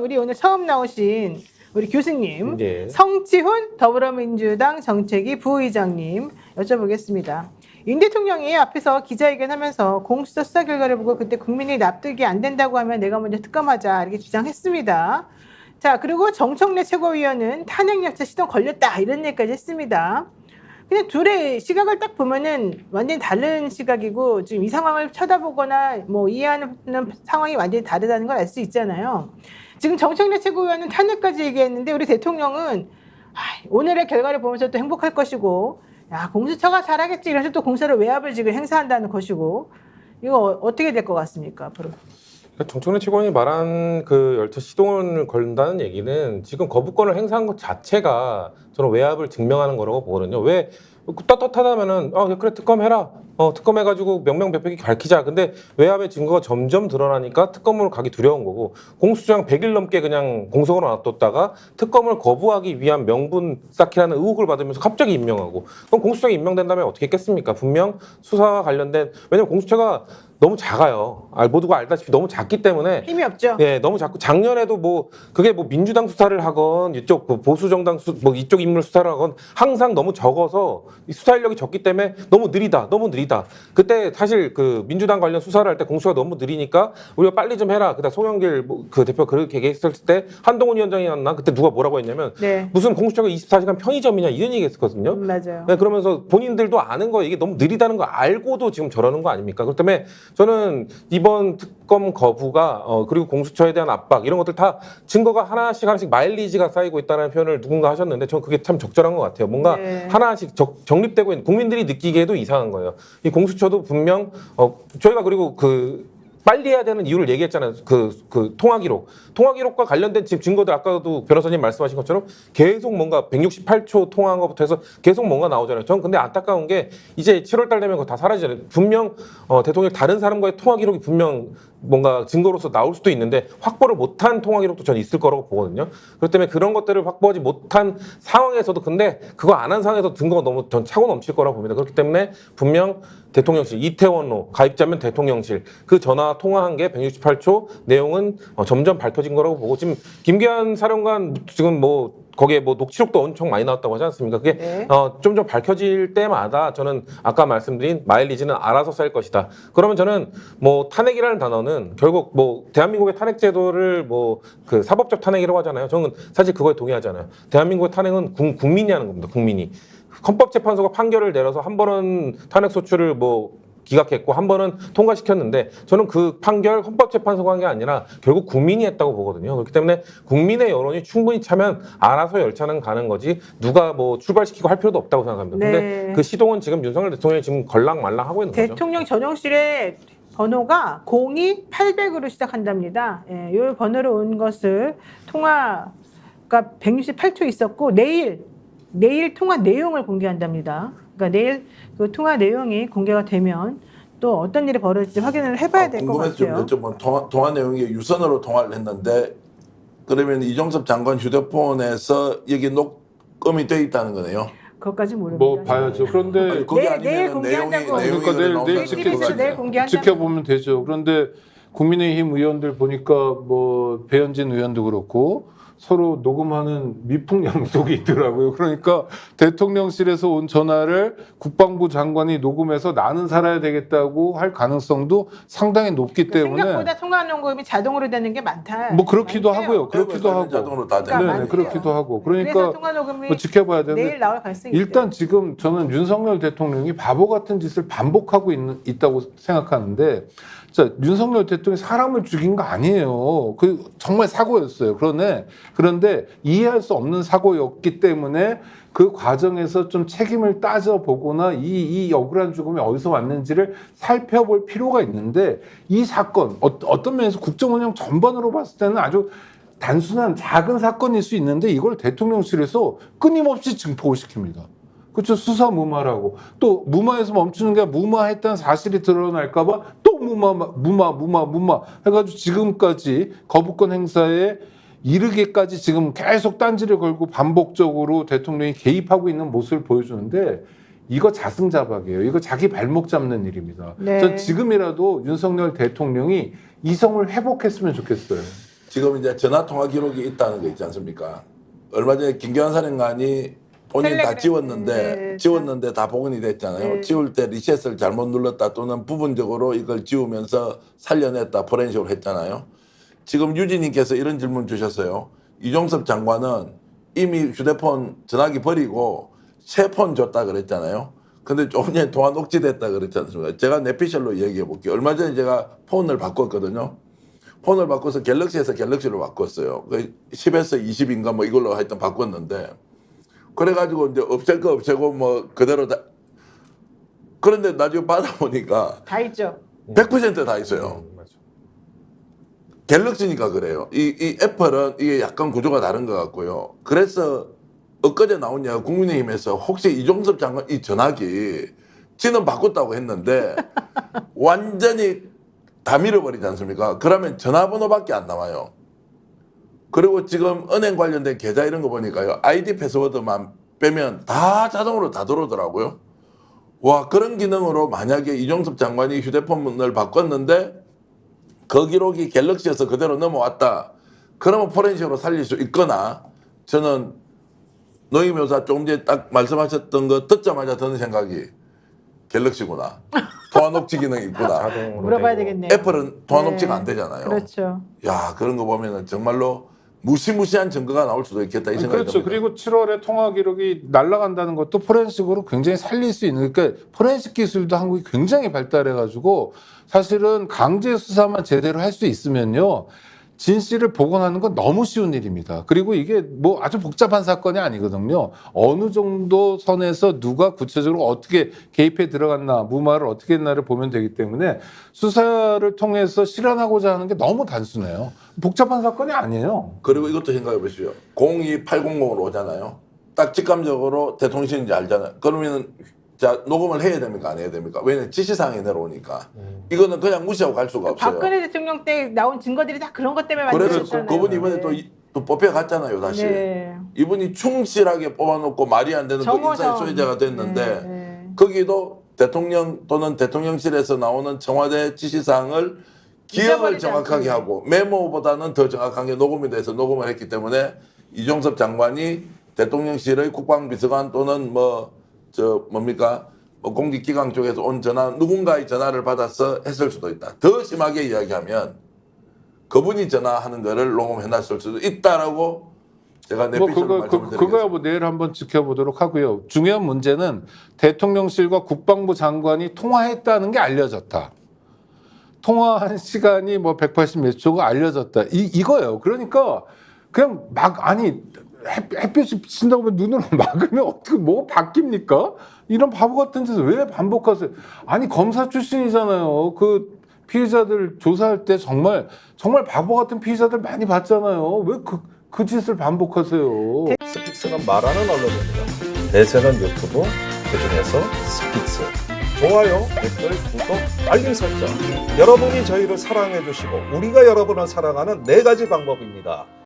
우리 오늘 처음 나오신 우리 교수님, 네. 성지훈 더불어민주당 정책위 부의장님 여쭤보겠습니다. 윤 대통령이 앞에서 기자회견하면서 공수처 수사 결과를 보고 그때 국민이 납득이 안 된다고 하면 내가 먼저 특검하자 이렇게 주장했습니다. 자, 그리고 정청래 최고위원은 탄핵열차 시동 걸렸다 이런 얘기까지 했습니다. 그냥 둘의 시각을 딱 보면은 완전히 다른 시각이고 지금 이 상황을 쳐다보거나 뭐 이해하는 상황이 완전히 다르다는 걸 알 수 있잖아요. 지금 정청래 최고위원은 탄핵까지 얘기했는데 우리 대통령은 오늘의 결과를 보면서 또 행복할 것이고 야 공수처가 잘하겠지 이러면서 또 공수처를 외압을 지금 행사한다는 것이고 이거 어떻게 될 것 같습니까 앞으로? 정청래 최고위원이 말한 그 열차 시동을 걸는다는 얘기는 지금 거부권을 행사한 것 자체가 저는 외압을 증명하는 거라고 보거든요. 왜 떳떳하다면은 그래 특검해라. 특검해가지고 명명백백히 밝히자. 근데 외압의 증거가 점점 드러나니까 특검으로 가기 두려운 거고 공수처장 100일 넘게 그냥 공석으로 놔뒀다가 특검을 거부하기 위한 명분 쌓기라는 의혹을 받으면서 갑자기 임명하고 그럼 공수처장이 임명된다면 어떻게 했겠습니까? 분명 수사와 관련된 왜냐면 공수처가 너무 작아요. 모두가 알다시피 너무 작기 때문에 힘이 없죠. 네, 너무 작고 작년에도 뭐 그게 뭐 민주당 수사를 하건 이쪽 보수 정당 뭐 이쪽 인물 수사를 하건 항상 너무 적어서 수사 인력이 적기 때문에 너무 느리다. 그때 사실 그 민주당 관련 수사를 할 때 공수가 너무 느리니까 우리가 빨리 좀 해라. 그다 송영길 그 대표 그렇게 얘기했을 때 한동훈 위원장이었나 그때 누가 뭐라고 했냐면 네. 무슨 공수처가 24시간 편의점이냐 이런 얘기했었거든요. 맞아요. 네, 그러면서 본인들도 아는 거 이게 너무 느리다는 거 알고도 지금 저러는 거 아닙니까? 그렇기 때문에 저는 이번 특검 거부가 그리고 공수처에 대한 압박 이런 것들 다 증거가 하나씩 마일리지가 쌓이고 있다는 표현을 누군가 하셨는데 저는 그게 참 적절한 것 같아요. 뭔가 네. 하나씩 정립되고 있는 국민들이 느끼기에도 이상한 거예요. 이 공수처도 분명 저희가 그리고 빨리 해야 되는 이유를 얘기했잖아요. 통화 기록과 관련된 지금 증거들 아까도 변호사님 말씀하신 것처럼 계속 뭔가 168초 통화한 것부터 해서 계속 뭔가 나오잖아요. 저는 근데 안타까운 게 이제 7월달 되면 그거 다 사라지잖아요. 분명 대통령 다른 사람과의 통화 기록이 분명 뭔가 증거로서 나올 수도 있는데 확보를 못한 통화 기록도 저는 있을 거라고 보거든요. 그렇기 때문에 그런 것들을 확보하지 못한 상황에서도 근데 그거 안 한 상황에서 증거가 너무 전 차고 넘칠 거라고 봅니다. 그렇기 때문에 분명 대통령실 이태원로 가입자면 대통령실 그 전화 통화한 게 168초 내용은 점점 밝혀진 거라고 보고 지금 김기현 사령관 지금 뭐 거기에 뭐 녹취록도 엄청 많이 나왔다고 하지 않습니까? 그게 네. 좀 밝혀질 때마다 저는 아까 말씀드린 마일리지는 알아서 쌓일 것이다. 그러면 저는 뭐 탄핵이라는 단어는 결국 뭐 대한민국의 탄핵 제도를 뭐 그 사법적 탄핵이라고 하잖아요. 저는 사실 그거에 동의하잖아요. 대한민국의 탄핵은 국민이 하는 겁니다. 국민이. 헌법재판소가 판결을 내려서 한 번은 탄핵 소추를 뭐 기각했고 한 번은 통과시켰는데 저는 그 판결 헌법재판소가 한 게 아니라 결국 국민이 했다고 보거든요. 그렇기 때문에 국민의 여론이 충분히 차면 알아서 열차는 가는 거지 누가 뭐 출발시키고 할 필요도 없다고 생각합니다. 네. 근데 그 시동은 지금 윤석열 대통령이 지금 걸랑말랑 하고 있는 거죠. 대통령 전용실의 번호가 02800으로 시작한답니다. 예, 이 번호로 온 것을 통화가 168초 있었고 내일 통화 내용을 공개한답니다. 그러니까 내일 그 통화 내용이 공개가 되면 또 어떤 일이 벌어질지 확인을 해봐야 될 것 같아요. 통화 내용이 유선으로 통화를 했는데 그러면 이종섭 장관 휴대폰에서 여기 녹음이 돼 있다는 거네요. 그것까지 모릅니다. 뭐 봐야죠. 그런데 거기 내일 아니면 공개한다고. 그러니까 내일 내일 공개한다고. 지켜보면 되죠. 그런데 국민의힘 의원들 보니까 뭐 배현진 의원도 그렇고 서로 녹음하는 미풍양속이 있더라고요. 그러니까 대통령실에서 온 전화를 국방부 장관이 녹음해서 나는 살아야 되겠다고 할 가능성도 상당히 높기 때문에 생각보다 통화 녹음이 자동으로 되는 게 많다. 뭐 그렇기도 많대요. 하고요. 그렇기도 하고. 자동으로 다 그러니까 되는 네, 많대요. 그렇기도 하고. 그래서 그러니까 통화 녹음이 뭐 지켜봐야 내일 되는데 나올 가능성이 있어요. 일단 지금 저는 윤석열 대통령이 바보 같은 짓을 반복하고 있다고 생각하는데 자, 윤석열 대통령이 사람을 죽인 거 아니에요. 그 정말 사고였어요. 그런데 이해할 수 없는 사고였기 때문에 그 과정에서 좀 책임을 따져보거나 이 억울한 죽음이 어디서 왔는지를 살펴볼 필요가 있는데 이 사건 어떤 면에서 국정운영 전반으로 봤을 때는 아주 단순한 작은 사건일 수 있는데 이걸 대통령실에서 끊임없이 증폭을 시킵니다. 그렇죠. 수사 무마라고. 또 무마에서 멈추는 게 무마했다는 사실이 드러날까봐 또 무마 해가지고 지금까지 거부권 행사에 이르기까지 지금 계속 딴지를 걸고 반복적으로 대통령이 개입하고 있는 모습을 보여주는데 이거 자승자박이에요. 이거 자기 발목 잡는 일입니다. 네. 전 지금이라도 윤석열 대통령이 이성을 회복했으면 좋겠어요. 지금 이제 전화 통화 기록이 있다는 거 있지 않습니까? 얼마 전에 김경환 사령관이 본인 다 텔레그램, 지웠는데 다 복원이 됐잖아요. 네. 지울 때 리셋을 잘못 눌렀다 또는 부분적으로 이걸 지우면서 살려냈다 포렌식으로 했잖아요. 지금 유진님께서 이런 질문 주셨어요. 이종섭 장관은 이미 휴대폰 전화기 버리고 새 폰 줬다 그랬잖아요. 근데 조금 전에 통화 녹취됐다 그랬지 않습니까? 제가 내피셜로 얘기해 볼게요. 얼마 전에 제가 폰을 바꿨거든요. 폰을 바꿔서 갤럭시에서 갤럭시로 바꿨어요. 10에서 20인가 뭐 이걸로 하여튼 바꿨는데 그래가지고 이제 없앨 거 없애고 뭐 그대로 다. 그런데 나중에 받아보니까 다 있죠. 100% 다 있어요. 맞아. 갤럭시니까 그래요. 이 애플은 이게 약간 구조가 다른 것 같고요. 그래서 엊그제 나온 얘기가 국민의힘에서 혹시 이종섭 장관 이 전화기 지는 바꿨다고 했는데 완전히 다 밀어버리지 않습니까? 그러면 전화번호밖에 안 나와요. 그리고 지금 은행 관련된 계좌 이런 거 보니까요. 아이디 패스워드만 빼면 다 자동으로 다 들어오더라고요. 와, 그런 기능으로 만약에 이종섭 장관이 휴대폰을 바꿨는데 그 기록이 갤럭시에서 그대로 넘어왔다. 그러면 포렌식으로 살릴 수 있거나 저는 노희 묘사 조금 전에 딱 말씀하셨던 거 듣자마자 드는 생각이 갤럭시구나. 통화 녹취 기능이 있구나. 자동으로 물어봐야 되고. 되겠네요. 애플은 통화 네. 녹취가 안 되잖아요. 그렇죠. 야, 그런 거 보면은 정말로 무시무시한 증거가 나올 수도 있겠다 이 생각이 그렇죠. 듭니다. 그리고 7월에 통화 기록이 날아간다는 것도 포렌식으로 굉장히 살릴 수 있는, 그러니까 포렌식 기술도 한국이 굉장히 발달해가지고 사실은 강제 수사만 제대로 할 수 있으면요. 진 씨를 복원하는 건 너무 쉬운 일입니다. 그리고 이게 뭐 아주 복잡한 사건이 아니거든요. 어느 정도 선에서 누가 구체적으로 어떻게 개입해 들어갔나, 무마를 어떻게 했나를 보면 되기 때문에 수사를 통해서 실현하고자 하는 게 너무 단순해요. 복잡한 사건이 아니에요. 그리고 이것도 생각해 보십시오. 02800으로 오잖아요. 딱 직감적으로 대통령인지 알잖아요. 그러면 자 녹음을 해야 됩니까? 안 해야 됩니까? 왜냐면 지시사항이 내려오니까. 이거는 그냥 무시하고 갈 수가 없어요. 박근혜 대통령 때 나온 증거들이 다 그런 것 때문에 그래서 만들어졌잖아요. 그분이 이번에 또 뽑혀갔잖아요. 다시. 네. 이분이 충실하게 뽑아놓고 말이 안 되는 그 정호성. 인사의 소유자가 됐는데 네, 네. 거기도 대통령 또는 대통령실에서 나오는 청와대 지시사항을 기억을 잊어버리지 정확하게 않습니다. 하고 메모보다는 더 정확하게 녹음이 돼서 녹음을 했기 때문에 이종섭 장관이 대통령실의 국방비서관 또는 뭐 공직기강 쪽에서 온 전화 누군가의 전화를 받아서 했을 수도 있다. 더 심하게 이야기하면 그분이 전화하는 거를 녹음해놨을 수도 있다라고 제가 뭐 내피셜로 말씀드리겠습니다. 그거야 뭐 내일 한번 지켜보도록 하고요. 중요한 문제는 대통령실과 국방부 장관이 통화했다는 게 알려졌다. 통화한 시간이 뭐 180 몇 초가 알려졌다. 이거예요. 그러니까 그냥 햇빛이 비친다고 하면 눈으로 막으면 어떻게 뭐가 바뀝니까? 이런 바보 같은 짓을 왜 반복하세요? 아니 검사 출신이잖아요. 그 피해자들 조사할 때 정말 바보 같은 피해자들 많이 봤잖아요. 왜 그 짓을 반복하세요? 스픽스는 말하는 언론입니다. 대세는 유튜브, 그중에서 스픽스. 좋아요, 댓글, 구독, 알림 설정. 여러분이 저희를 사랑해 주시고 우리가 여러분을 사랑하는 4가지 방법입니다.